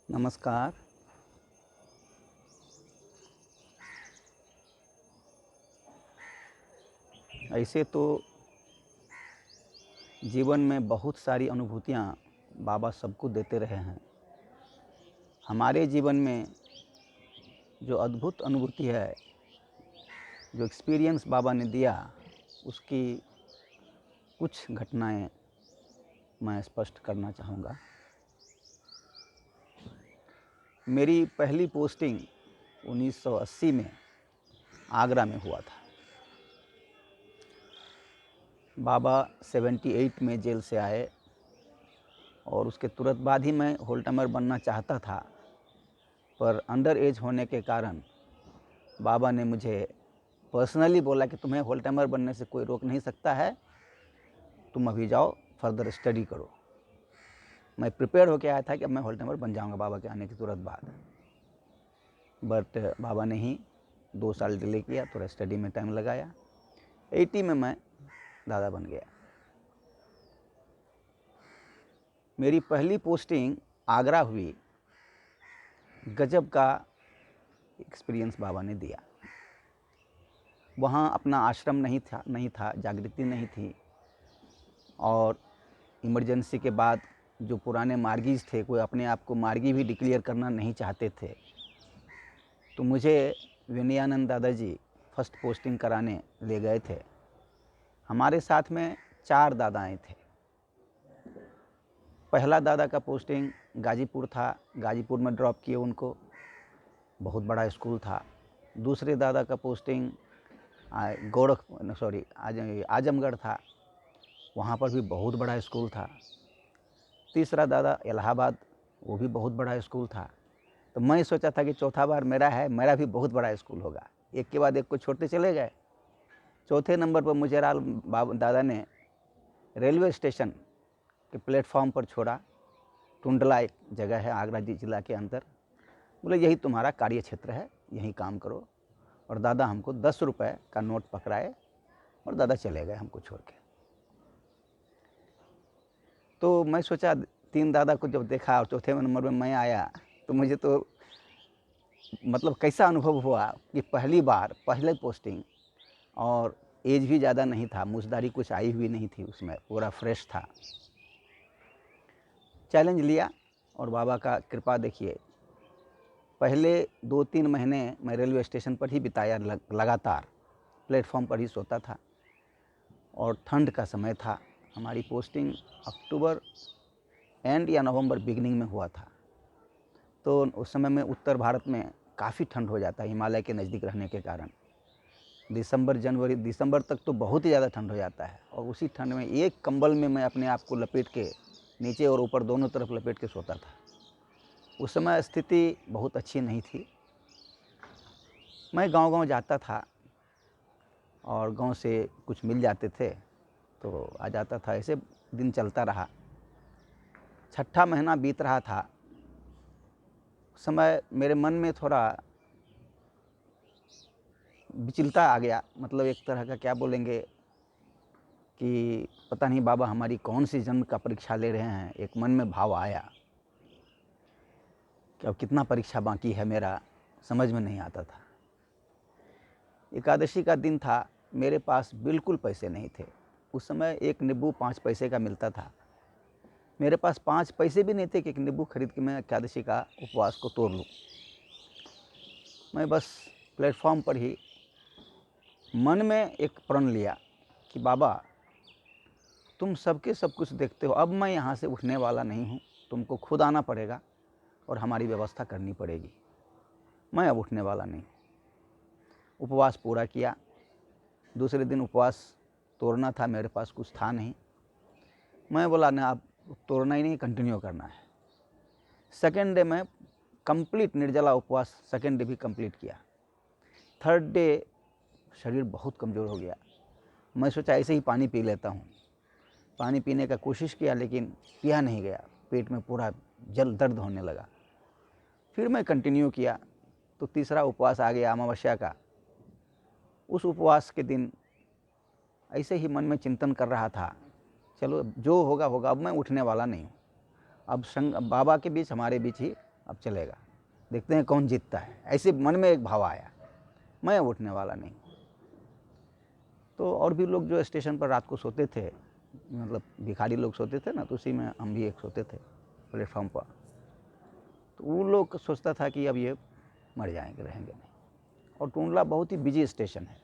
नमस्कार। ऐसे तो जीवन में बहुत सारी अनुभूतियाँ बाबा सबको देते रहे हैं। हमारे जीवन में जो अद्भुत अनुभूति है, जो एक्सपीरियंस बाबा ने दिया, उसकी कुछ घटनाएं मैं स्पष्ट करना चाहूँगा। मेरी पहली पोस्टिंग 1980 में आगरा में हुआ था। बाबा 78 में जेल से आए और उसके तुरंत बाद ही मैं होल्टामर बनना चाहता था, पर अंडर एज होने के कारण बाबा ने मुझे पर्सनली बोला कि तुम्हें होल्टामर बनने से कोई रोक नहीं सकता है, तुम अभी जाओ फर्दर स्टडी करो। मैं प्रिपेयर होकर आया था कि अब मैं होल्टामर बन जाऊंगा बाबा के आने के तुरंत बाद, बट बाबा ने ही 2 साल डिले किया, थोड़ा स्टडी में टाइम लगाया। 80 में मैं दादा बन गया। मेरी पहली पोस्टिंग आगरा हुई। गजब का एक्सपीरियंस बाबा ने दिया। वहाँ अपना आश्रम नहीं था, जागृति नहीं थी, और इमरजेंसी के बाद जो पुराने मार्गीज थे, कोई अपने आप को मार्गी भी डिक्लेयर करना नहीं चाहते थे। तो मुझे विनयानंद दादाजी फर्स्ट पोस्टिंग कराने ले गए थे। हमारे साथ में 4 दादाएँ थे। पहला दादा का पोस्टिंग गाजीपुर था, गाजीपुर में ड्रॉप किए उनको, बहुत बड़ा स्कूल था। दूसरे दादा का पोस्टिंग आजमगढ़ था, वहाँ पर भी बहुत बड़ा स्कूल था। तीसरा दादा इलाहाबाद, वो भी बहुत बड़ा स्कूल था। तो मैं सोचा था कि चौथा बार मेरा है, मेरा भी बहुत बड़ा स्कूल होगा। एक के बाद एक को छोड़ते चले गए। चौथे नंबर पर मुझे दादा ने रेलवे स्टेशन के प्लेटफॉर्म पर छोड़ा। टुंडला एक जगह है आगरा जिला के अंदर। बोले यही तुम्हारा कार्य क्षेत्र है, यहीं काम करो। और दादा हमको 10 रुपये का नोट पकड़ाए और दादा चले गए हमको छोड़ के। तो मैं सोचा, 3 दादा को जब देखा और चौथे नंबर में मैं आया, तो मुझे तो मतलब कैसा अनुभव हुआ कि पहली बार पहले पोस्टिंग, और एज भी ज़्यादा नहीं था, मुझदारी कुछ आई हुई नहीं थी, उसमें पूरा फ्रेश था। चैलेंज लिया और बाबा का कृपा देखिए। पहले 2-3 महीने मैं रेलवे स्टेशन पर ही बिताया, लगातार प्लेटफॉर्म पर ही सोता था। और ठंड का समय था। हमारी पोस्टिंग अक्टूबर एंड या नवंबर बिगनिंग में हुआ था। तो उस समय में उत्तर भारत में काफ़ी ठंड हो जाता है, हिमालय के नज़दीक रहने के कारण। दिसंबर तक तो बहुत ही ज़्यादा ठंड हो जाता है। और उसी ठंड में एक कंबल में मैं अपने आप को लपेट के, नीचे और ऊपर दोनों तरफ लपेट के सोता था। उस समय स्थिति बहुत अच्छी नहीं थी। मैं गांव-गांव जाता था और गांव से कुछ मिल जाते थे तो आ जाता था। ऐसे दिन चलता रहा। छठा महीना बीत रहा था। उस समय मेरे मन में थोड़ा विचलता आ गया, मतलब एक तरह का क्या बोलेंगे कि पता नहीं बाबा हमारी कौन सी जन्म का परीक्षा ले रहे हैं। एक मन में भाव आया कि अब कितना परीक्षा बाकी है मेरा, समझ में नहीं आता था। एकादशी का दिन था, मेरे पास बिल्कुल पैसे नहीं थे। उस समय एक नींबू 5 पैसे का मिलता था। मेरे पास 5 पैसे भी नहीं थे कि एक नींबू खरीद के मैं एकादशी का उपवास को तोड़ लूँ। मैं बस प्लेटफॉर्म पर ही मन में एक प्रण लिया कि बाबा तुम सबके सब कुछ देखते हो, अब मैं यहाँ से उठने वाला नहीं हूँ, तुमको खुद आना पड़ेगा और हमारी व्यवस्था करनी पड़ेगी। मैं अब उठने वाला नहीं। उपवास पूरा किया। दूसरे दिन उपवास तोड़ना था, मेरे पास कुछ था नहीं। मैं बोला ना, अब तोड़ना ही नहीं, कंटिन्यू करना है। सेकेंड डे में कंप्लीट निर्जला उपवास सेकेंड डे भी कंप्लीट किया। थर्ड डे शरीर बहुत कमज़ोर हो गया। मैं सोचा ऐसे ही पानी पी लेता हूँ। पानी पीने का कोशिश किया लेकिन पिया नहीं गया, पेट में पूरा जल दर्द होने लगा। फिर मैं कंटिन्यू किया तो तीसरा उपवास आ गया अमावस्या का। उस उपवास के दिन ऐसे ही मन में चिंतन कर रहा था, चलो जो होगा होगा, अब मैं उठने वाला नहीं हूँ। अब बाबा के बीच हमारे बीच ही अब चलेगा, देखते हैं कौन जीतता है। ऐसे मन में एक भाव आया, मैं उठने वाला नहीं। तो और भी लोग जो स्टेशन पर रात को सोते थे, मतलब भिखारी लोग सोते थे ना, तो उसी में हम भी एक सोते थे प्लेटफॉर्म पर। तो वो लोग सोचता था कि अब ये मर जाएंगे, रहेंगे नहीं। और टूंडला बहुत ही बिजी स्टेशन है।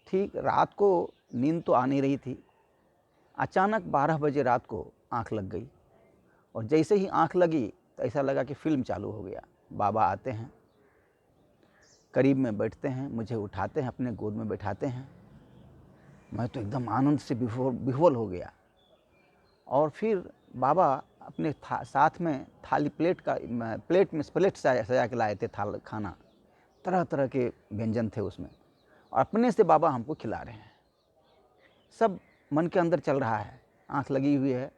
ठीक रात को नींद तो आ नहीं रही थी, अचानक 12 बजे रात को आंख लग गई। और जैसे ही आंख लगी तो ऐसा लगा कि फिल्म चालू हो गया। बाबा आते हैं, करीब में बैठते हैं, मुझे उठाते हैं, अपने गोद में बैठाते हैं। मैं तो एकदम आनंद से विह्वल हो गया। और फिर बाबा अपने साथ में थाली प्लेट सजा के लाए थे खाना, तरह तरह के व्यंजन थे उसमें, और अपने से बाबा हमको खिला रहे हैं। सब मन के अंदर चल रहा है, आंख लगी हुई है,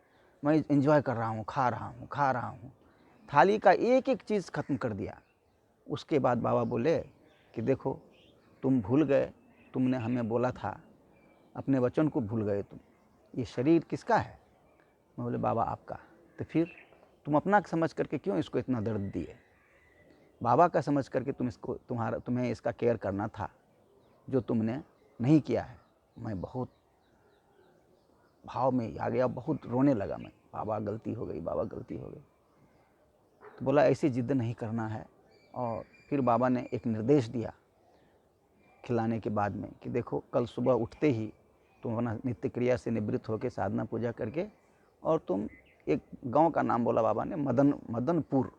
मैं एंजॉय कर रहा हूँ, खा रहा हूँ। थाली का एक एक चीज़ ख़त्म कर दिया। उसके बाद बाबा बोले कि देखो, तुम भूल गए, तुमने हमें बोला था, अपने वचन को भूल गए तुम। ये शरीर किसका है? मैं बोले बाबा आपका। तो फिर तुम अपना समझ करके क्यों इसको इतना दर्द दिए? बाबा का समझ करके तुम्हें इसका केयर करना था, जो तुमने नहीं किया है। मैं बहुत भाव में आ गया, बहुत रोने लगा मैं। बाबा गलती हो गई, बाबा गलती हो गई। तो बोला ऐसी जिद नहीं करना है। और फिर बाबा ने एक निर्देश दिया खिलाने के बाद में कि देखो, कल सुबह उठते ही तुम अपना नित्य क्रिया से निवृत्त होकर साधना पूजा करके, और तुम एक गांव का नाम बोला बाबा ने, मदनपुर,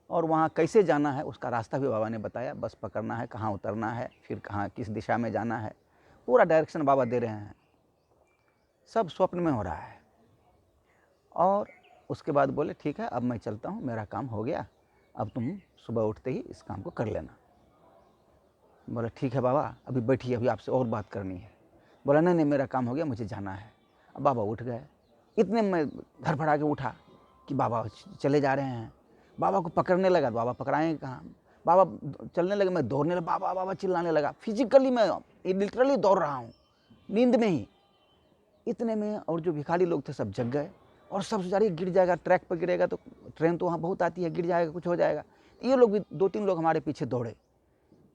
और वहाँ कैसे जाना है उसका रास्ता भी बाबा ने बताया। बस पकड़ना है, कहाँ उतरना है, फिर कहाँ किस दिशा में जाना है, पूरा डायरेक्शन बाबा दे रहे हैं। सब स्वप्न में हो रहा है। और उसके बाद बोले ठीक है, अब मैं चलता हूँ, मेरा काम हो गया, अब तुम सुबह उठते ही इस काम को कर लेना। बोला ठीक है बाबा, अभी बैठिए, अभी आपसे और बात करनी है। बोला नहीं, मेरा काम हो गया, मुझे जाना है। अब बाबा उठ गए। इतने में धड़फड़ा के उठा कि बाबा चले जा रहे हैं। बाबा को पकड़ने लगा, बाबा पकड़ाएंगे कहाँ। बाबा चलने लगे, मैं दौड़ने लगा, बाबा बाबा चिल्लाने लगा। फिजिकली मैं लिटरली दौड़ रहा हूँ, नींद में ही। इतने में और जो भिखारी लोग थे सब जग गए, और सब सोच रहे गिर जाएगा, ट्रैक पर गिरेगा तो ट्रेन तो वहाँ बहुत आती है, गिर जाएगा, कुछ हो जाएगा। ये लोग भी 2-3 लोग हमारे पीछे दौड़े।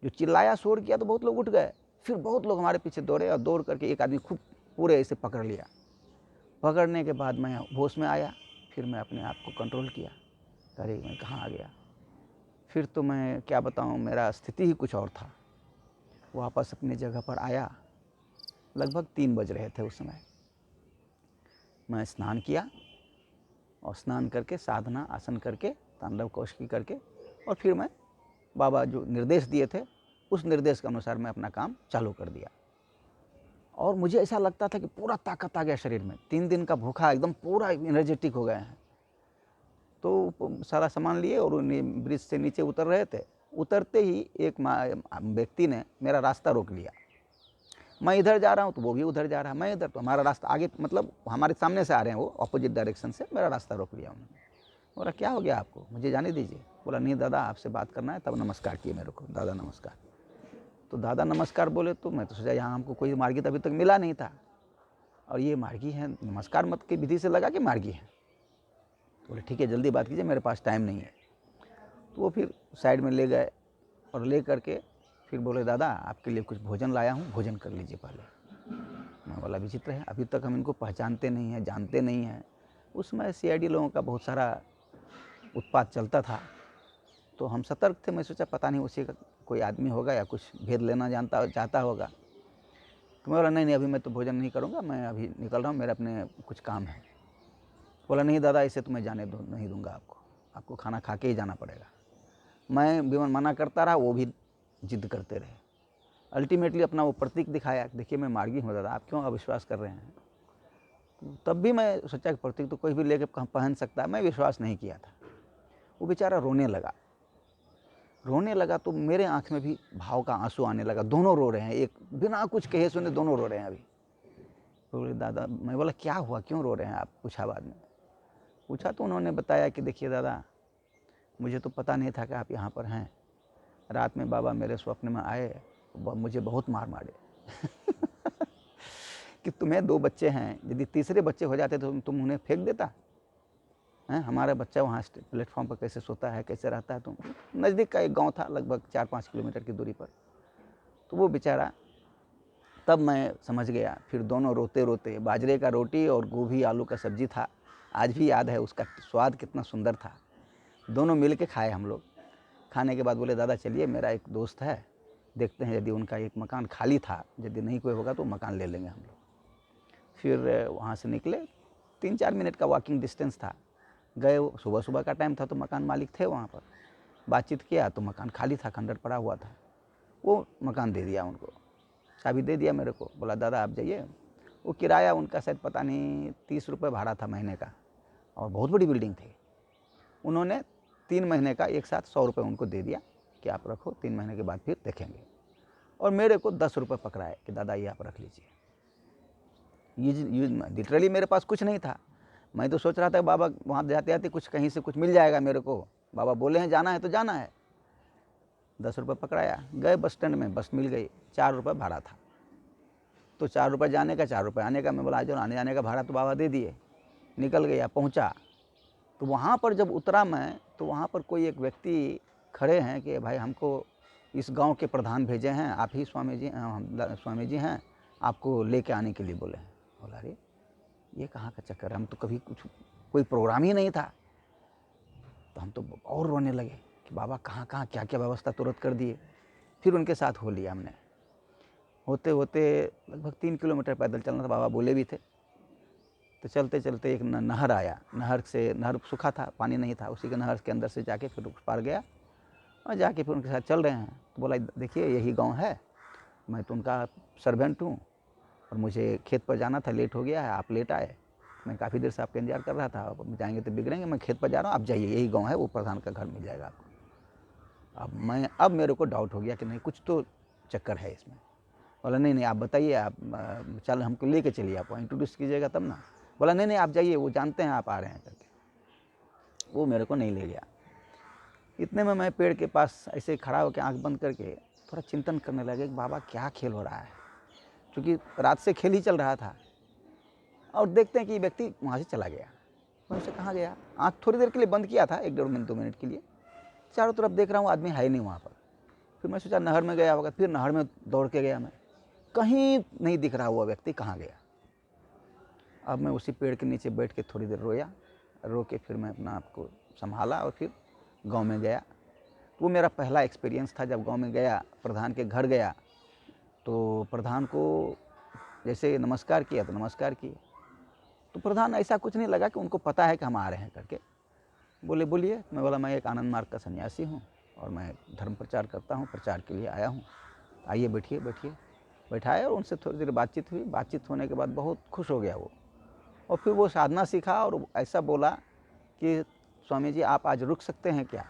जो चिल्लाया, शोर किया, तो बहुत लोग उठ गए। फिर बहुत लोग हमारे पीछे दौड़े, और दौड़ करके एक आदमी खूब पूरे ऐसे पकड़ लिया। पकड़ने के बाद मैं होश में आया। फिर मैं अपने आप को कंट्रोल किया। अरे मैं कहाँ आ गया? फिर तो मैं क्या बताऊँ, मेरा स्थिति ही कुछ और था। वापस अपनी जगह पर आया। लगभग 3 बज रहे थे उस समय। मैं स्नान किया, और स्नान करके साधना आसन करके तांडव कौशिकी करके, और फिर मैं बाबा जो निर्देश दिए थे उस निर्देश के अनुसार मैं अपना काम चालू कर दिया। और मुझे ऐसा लगता था कि पूरा ताकत आ गया शरीर में। 3 दिन का भूखा एकदम पूरा एनर्जेटिक हो गए हैं। तो सारा सामान लिए और ब्रिज से नीचे उतर रहे थे। उतरते ही एक व्यक्ति ने मेरा रास्ता रोक लिया। मैं इधर जा रहा हूँ तो वो भी उधर जा रहा है, मैं इधर, तो हमारा रास्ता आगे, मतलब हमारे सामने से आ रहे हैं वो, अपोजिट डायरेक्शन से। मेरा रास्ता रोक लिया उन्होंने। बोला क्या हो गया आपको, मुझे जाने दीजिए। बोला नहीं दादा, आपसे बात करना है। तब नमस्कार किए मेरे को, दादा नमस्कार। तो दादा नमस्कार बोले तो मैं तो सोचा यहाँ हमको कोई मार्गी तो अभी तक मिला नहीं था, और ये मार्गी है, नमस्कार मत की विधि से लगा कि मार्गी है। तो बोले ठीक है, जल्दी बात कीजिए, मेरे पास टाइम नहीं है। तो वो फिर साइड में ले गए, और ले करके फिर बोले दादा आपके लिए कुछ भोजन लाया हूँ, भोजन कर लीजिए पहले। मैं बोला विचित्र है, अभी तक हम इनको पहचानते नहीं हैं, जानते नहीं हैं। उसमें CID लोगों का बहुत सारा उत्पात चलता था, तो हम सतर्क थे। मैं सोचा पता नहीं उसी का कोई आदमी होगा या कुछ भेद लेना चाहता होगा। तो मैं बोला नहीं, अभी मैं तो भोजन नहीं करूँगा, मैं अभी निकल रहा हूँ, मेरा अपने कुछ काम है। बोला नहीं दादा, ऐसे तो मैं जाने नहीं दूँगा आपको खाना खा के ही जाना पड़ेगा। मैं भी मना करता रहा, वो भी जिद करते रहे। अल्टीमेटली अपना वो प्रतीक दिखाया, देखिए मैं मार्गी हूँ दादा, आप क्यों अविश्वास कर रहे हैं? तो तब भी मैं सोचा कि प्रतीक तो कोई भी लेके पहन सकता है, मैं विश्वास नहीं किया था। वो बेचारा रोने लगा, तो मेरे आँख में भी भाव का आंसू आने लगा। दोनों रो रहे हैं, एक बिना कुछ कहे सुने दोनों रो रहे हैं अभी। बोले दादा, मैं बोला क्या हुआ, क्यों रो रहे हैं आप? पूछा बाद में, पूछा तो उन्होंने बताया कि देखिए दादा, मुझे तो पता नहीं था कि आप यहाँ पर हैं। रात में बाबा मेरे स्वप्न में आए, मुझे बहुत मारे कि तुम्हें 2 बच्चे हैं, यदि तीसरे बच्चे हो जाते तो तुम उन्हें फेंक देता हैं, हमारा बच्चा वहाँ प्लेटफॉर्म पर कैसे सोता है, कैसे रहता है। तो नज़दीक का एक गांव था, लगभग 4-5 किलोमीटर की दूरी पर। तो वो बेचारा, तब मैं समझ गया। फिर दोनों रोते रोते, बाजरे का रोटी और गोभी आलू का सब्जी था, आज भी याद है उसका स्वाद कितना सुंदर था। दोनों मिल के खाए हम लोग। खाने के बाद बोले, दादा चलिए, मेरा एक दोस्त है, देखते हैं यदि उनका एक मकान खाली था, यदि नहीं कोई होगा तो मकान ले लेंगे हम लोग। फिर वहाँ से निकले, 3-4 मिनट का वॉकिंग डिस्टेंस था। गए, सुबह सुबह का टाइम था तो मकान मालिक थे वहाँ पर। बातचीत किया तो मकान खाली था, खंडर पड़ा हुआ था। वो मकान दे दिया उनको, चाबी दे दिया मेरे को। बोला दादा आप जाइए। वो किराया उनका शायद पता नहीं 30 रुपये भाड़ा था महीने का, और बहुत बड़ी बिल्डिंग थी। उन्होंने 3 महीने का एक साथ 100 रुपये उनको दे दिया कि आप रखो, 3 महीने के बाद फिर देखेंगे। और मेरे को 10 रुपये पकड़ाए कि दादा ये आप रख लीजिए। लिटरली मेरे पास कुछ नहीं था। मैं तो सोच रहा था बाबा वहाँ जाते आते कुछ कहीं से कुछ मिल जाएगा मेरे को, बाबा बोले हैं जाना है तो जाना है। 10 रुपये पकड़ाया, गए बस स्टैंड में, बस मिल गई, 4 रुपये भाड़ा था। तो 4 रुपये जाने का, 4 रुपये आने का। मैं बोला आ जाओ, आने जाने का भाड़ा तो बाबा दे दिए। निकल गया, पहुँचा। तो वहाँ पर जब उतरा मैं, तो वहाँ पर कोई एक व्यक्ति खड़े हैं कि भाई हमको इस गांव के प्रधान भेजे हैं, आप ही स्वामी जी हैं, आपको लेके आने के लिए बोले हैं। बोला अरे ये कहाँ का चक्कर है, हम तो कभी कोई प्रोग्राम ही नहीं था। तो हम तो और रोने लगे कि बाबा कहाँ कहाँ क्या क्या व्यवस्था तुरंत कर दिए। फिर उनके साथ हो लिया हमने। होते होते लगभग 3 किलोमीटर पैदल चलना था, बाबा बोले भी थे। तो चलते चलते एक नहर आया, नहर सूखा था, पानी नहीं था, उसी के नहर के अंदर से जाके फिर उस पार गया और जाके फिर उनके साथ चल रहे हैं। तो बोला देखिए यही गांव है, मैं तो उनका सर्वेंट हूँ और मुझे खेत पर जाना था, लेट हो गया है, आप लेट आए, मैं काफ़ी देर से आपका इंतजार कर रहा था, अब जाएंगे तो बिगड़ेंगे, मैं खेत पर जा रहा हूँ, आप जाइए, यही गाँव है, वो प्रधान का घर मिल जाएगा आपको। अब मेरे को डाउट हो गया कि नहीं कुछ तो चक्कर है इसमें। बोला नहीं आप बताइए, आप चल हमको लेके चलिए, आप इंट्रोड्यूस कीजिएगा तब ना। बोला नहीं आप जाइए, वो जानते हैं आप आ रहे हैं करके। वो मेरे को नहीं ले गया। इतने में मैं पेड़ के पास ऐसे खड़ा होकर आंख बंद करके थोड़ा चिंतन करने लगे कि बाबा क्या खेल हो रहा है, क्योंकि रात से खेल ही चल रहा था। और देखते हैं कि व्यक्ति वहाँ से चला गया। मैं उसे कहाँ गया, आंख थोड़ी देर के लिए बंद किया था, 1-1.5 मिनट 2 मिनट के लिए। चारों तरफ देख रहा हूँ, आदमी है ही नहीं वहाँ पर। फिर मैं सोचा नहर में गया होगा, फिर नहर में दौड़ के गया, मैं कहीं नहीं दिख रहा हुआ व्यक्ति कहाँ गया। अब मैं उसी पेड़ के नीचे बैठ के थोड़ी देर रोया, रो के फिर मैं अपना आपको संभाला और फिर गांव में गया। वो मेरा पहला एक्सपीरियंस था। जब गांव में गया, प्रधान के घर गया, तो प्रधान को जैसे नमस्कार किया तो नमस्कार किए। तो प्रधान ऐसा कुछ नहीं लगा कि उनको पता है कि हम आ रहे हैं करके। बोले बोलिए। मैं बोला मैं एक आनंद मार्ग का सन्यासी हूँ और मैं धर्म प्रचार करता हूँ, प्रचार के लिए आया हूँ, आइए बैठिए। बैठाए और उनसे थोड़ी देर बातचीत हुई। बातचीत होने के बाद बहुत खुश हो गया वो, और फिर वो साधना सीखा और ऐसा बोला कि स्वामी जी आप आज रुक सकते हैं क्या?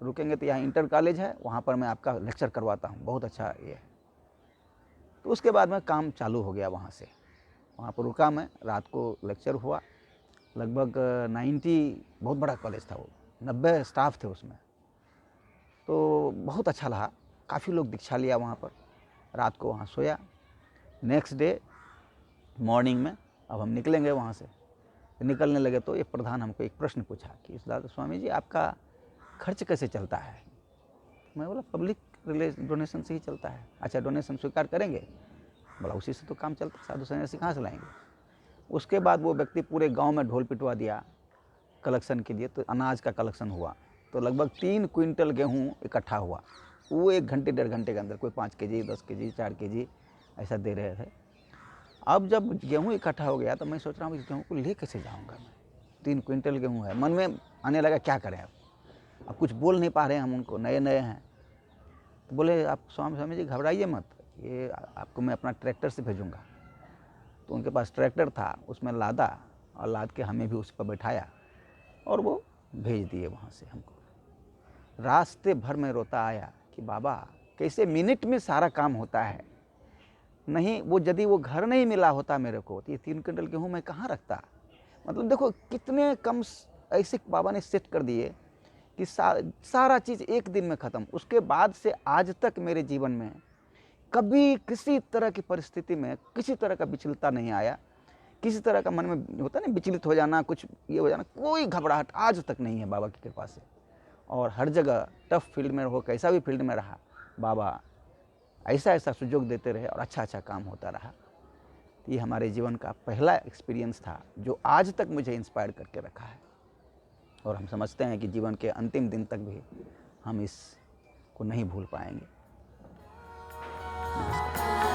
रुकेंगे तो यहाँ इंटर कॉलेज है, वहाँ पर मैं आपका लेक्चर करवाता हूँ, बहुत अच्छा ये है। तो उसके बाद में काम चालू हो गया वहाँ से। वहाँ पर रुका मैं, रात को लेक्चर हुआ। लगभग 90, बहुत बड़ा कॉलेज था वो, 90 स्टाफ थे उसमें। तो बहुत अच्छा रहा, काफ़ी लोग दीक्षा लिया वहाँ पर। रात को वहाँ सोया। नेक्स्ट डे मॉर्निंग में अब हम निकलेंगे वहाँ से। निकलने लगे तो ये प्रधान हमको एक प्रश्न पूछा कि दादा स्वामी जी आपका खर्च कैसे चलता है? मैं बोला पब्लिक डोनेशन से ही चलता है। अच्छा डोनेशन स्वीकार करेंगे? बोला उसी से तो काम चलता, साधु सन्यासी कहाँ से लाएंगे? उसके बाद वो व्यक्ति पूरे गांव में ढोल पिटवा दिया कलेक्शन के लिए। तो अनाज का कलेक्शन हुआ, तो लगभग 3 क्विंटल गेहूँ इकट्ठा हुआ। वो 1 घंटे 1.5 घंटे के अंदर, कोई 5 केजी, 10 केजी, 4 केजी ऐसा दे रहे थे। अब जब गेहूँ इकट्ठा हो गया तो मैं सोच रहा हूँ इस गेहूँ को ले कैसे जाऊँगा मैं, 3 क्विंटल गेहूँ है। मन में आने लगा क्या करें अब कुछ बोल नहीं पा रहे हैं हम उनको, नए नए हैं। तो बोले आप स्वामी जी घबराइए मत, ये आपको मैं अपना ट्रैक्टर से भेजूँगा। तो उनके पास ट्रैक्टर था, उसमें लादा और लाद के हमें भी उस पर बैठाया और वो भेज दिए वहाँ से हमको। रास्ते भर में रोता आया कि बाबा कैसे मिनट में सारा काम होता है। नहीं वो यदि वो घर नहीं मिला होता मेरे को तो ये 3 क्विंटल गेहूँ मैं कहाँ रखता। मतलब देखो कितने कम ऐसे बाबा ने सेट कर दिए कि सारा चीज़ एक दिन में ख़त्म। उसके बाद से आज तक मेरे जीवन में कभी किसी तरह की परिस्थिति में किसी तरह का विचलता नहीं आया किसी तरह का मन में होता है ना विचलित हो जाना, कुछ ये हो जाना, कोई घबराहट आज तक नहीं है बाबा की कृपा से। और हर जगह टफ फील्ड में हो, कैसा भी फील्ड में रहा, बाबा ऐसा ऐसा सुयोग देते रहे और अच्छा अच्छा काम होता रहा। ये हमारे जीवन का पहला एक्सपीरियंस था जो आज तक मुझे इंस्पायर करके रखा है। और हम समझते हैं कि जीवन के अंतिम दिन तक भी हम इसको नहीं भूल पाएंगे। नमस्कार।